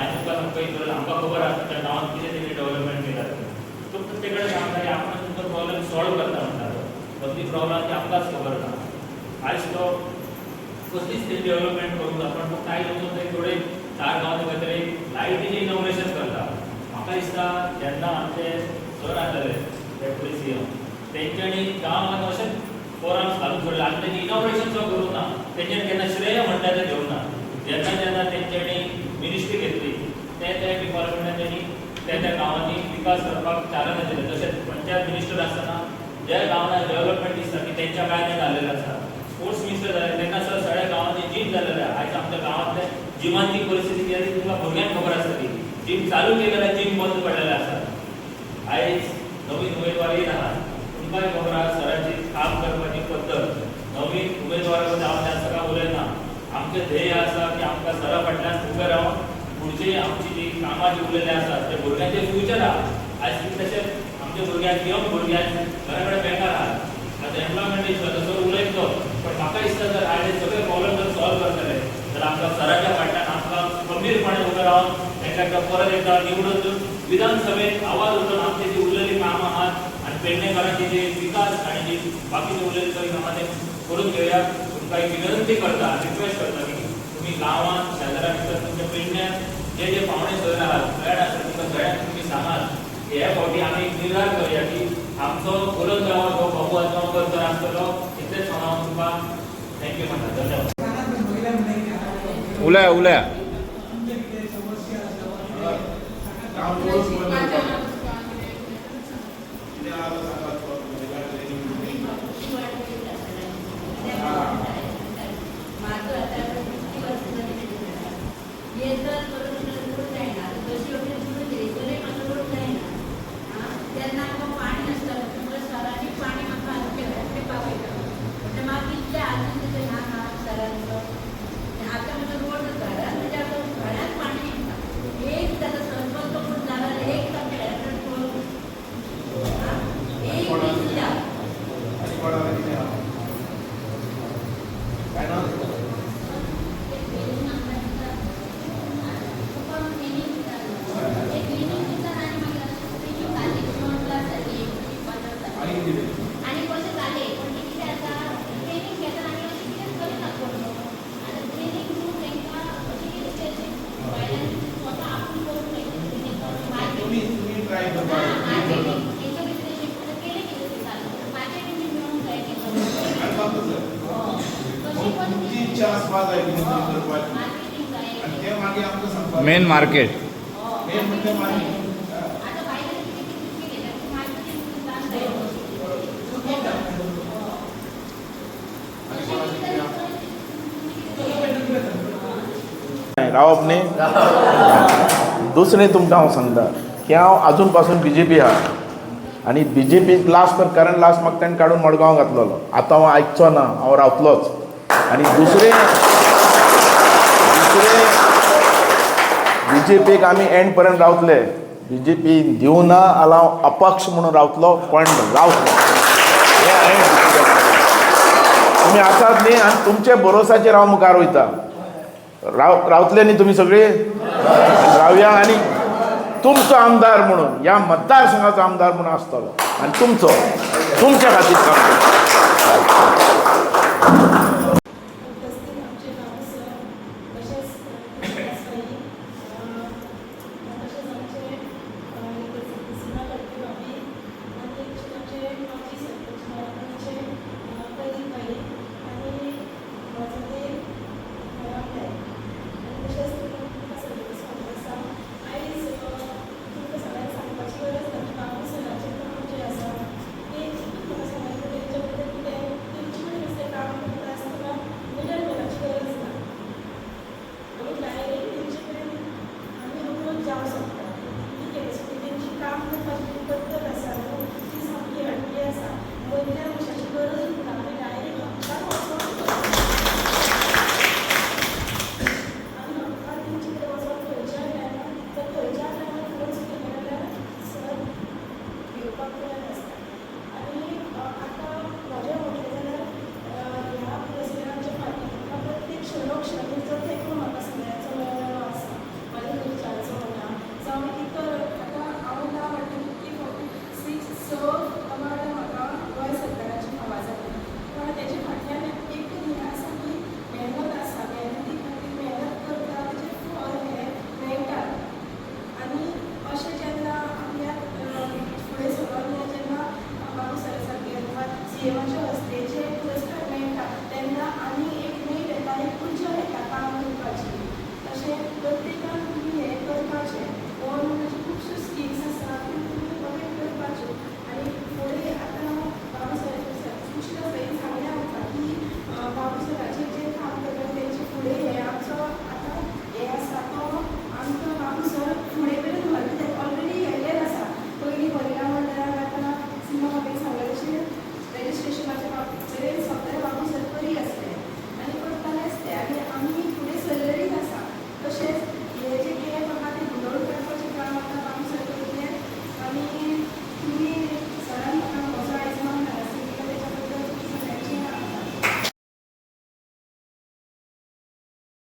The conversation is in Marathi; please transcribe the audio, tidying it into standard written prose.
हांवें तुका पळय आमकां खबर आसा तुमच्या गांवांत कितें तेणी डेव्हलपमेंट केला तो प्रत्येक कडेन सांगता की आपण तुमचो प्रॉब्लेम सॉल्व करता म्हणटा पण ती प्रॉब्लेम ती आमकांच खबर ना आयज तो कसलीच ते डेव्हलपमेंट करूंक ना पण कांय लोक थोडे 4 गांवांत खंय तरी लायटीचें इनोव्हेशन करता म्हाका दिसता जेन्ना आमचे सर आसलेले डेप्युटी सीएम तेंच्यांनी गांवांत अशें फोरम्स घालून सोडले आनी तेणी इनोव्हेशन जो करूं ना तेंच्यांनी केन्ना श्रेय म्हणटा तें घेवंक ना जेन्ना जेन्ना तेंच्यांनी मिनिस्ट्री घेतली ते डिपार्टमेंटान तेणी त्या गांवांनी विकास करपाक चालना दिलें तशेंच पंचायत मिनिस्टर आसतना ज्या गांवांत डेव्हलपमेंट दिसता की तेंच्या कांय घाल्लेलें आसा स्पोर्ट्स मिनिस्टर जाले तेन्ना सर सगळ्या गांवांनी जीम जाल्लेले आयज आमच्या गांवांतले जिमांची परिस्थिती कितें ती तुमकां भुरग्यांक खबर आसता ती जीम चालू केलेले जीम बंद पडलेले आसा आयज नवीन उमेदवार येयन आहात तुमकांय खबर आसा सरांची काम करपाची पद्दत नवीन उमेदवारा बद्दल हांव त्या सगळ्या उलयना आमचें ध्येय आसा की आमकां सरा फाटल्यान उबें रावन पुढची आमची जी कामां जी उरलेली आसात ते भुरग्यांचे फ्युचर आहा आयज तशेंच आमच्या भुरग्यांक यंग भुरग्यांक घरा कडेन बेकार आहात आतां एम्प्लॉयमेंट इश्यू आसा सर उलयतो पण म्हाका दिसता जर आयज सगळे प्रॉब्लेम जर सॉल्व करतले जाल्यार आमकां सराच्या फाटल्यान आमकां खंबीरपणे उबें रावन तांकां परत एकदां निवडून विधानसभेत आवाज उठोवन आमची जी उरलेली कामां आहात आनी पेडणेकारांची जी विकास आनी जी बाकीची उरलेली सगळी कामां ते करून घेवया तुमकां एक विनंती करता रिक्वेस्ट करता की तुम्ही गांवांत शेजाऱ्या भितर तुमच्या पेडण्यात जे जे पावणे सर आहात फ्लॅट आसा तुमकां सगळ्यांक तुमी सांगात हे फावटी आमी निर्धार करूया की आमचो उलत जावो तो बाबू करतो आसतलो इतलेंच हांव तुमकां थँक्यू म्हणटा धन्यवाद उलया उलया मेन मार्केट रावप न्ही दुसरें तुमकां हांव सांगता की हांव आजून पासून BJP आहा आनी BJP लास्ट तर करंट लास्ट म्हाका ताणें काडून मडगांव घातलेलो आतां हांव आयकचो ना हांव रावतलोच आनी दुसरें BJPक आमी एंड पर्यंत रावतले BJP दिवं ना जाल्यार हांव अपक्ष म्हणून रावतलो पण रावतलो हें हांवें तुमी आसात न्ही आनी तुमचे भरोसाचेर हांव मुखार वयता रावतले न्ही तुमी सगळीं रावया आनी तुमचो आमदार म्हणून ह्या मतदारसंघाचो आमदार म्हणून आसतलो आनी तुमच्या खातीर काम करतलो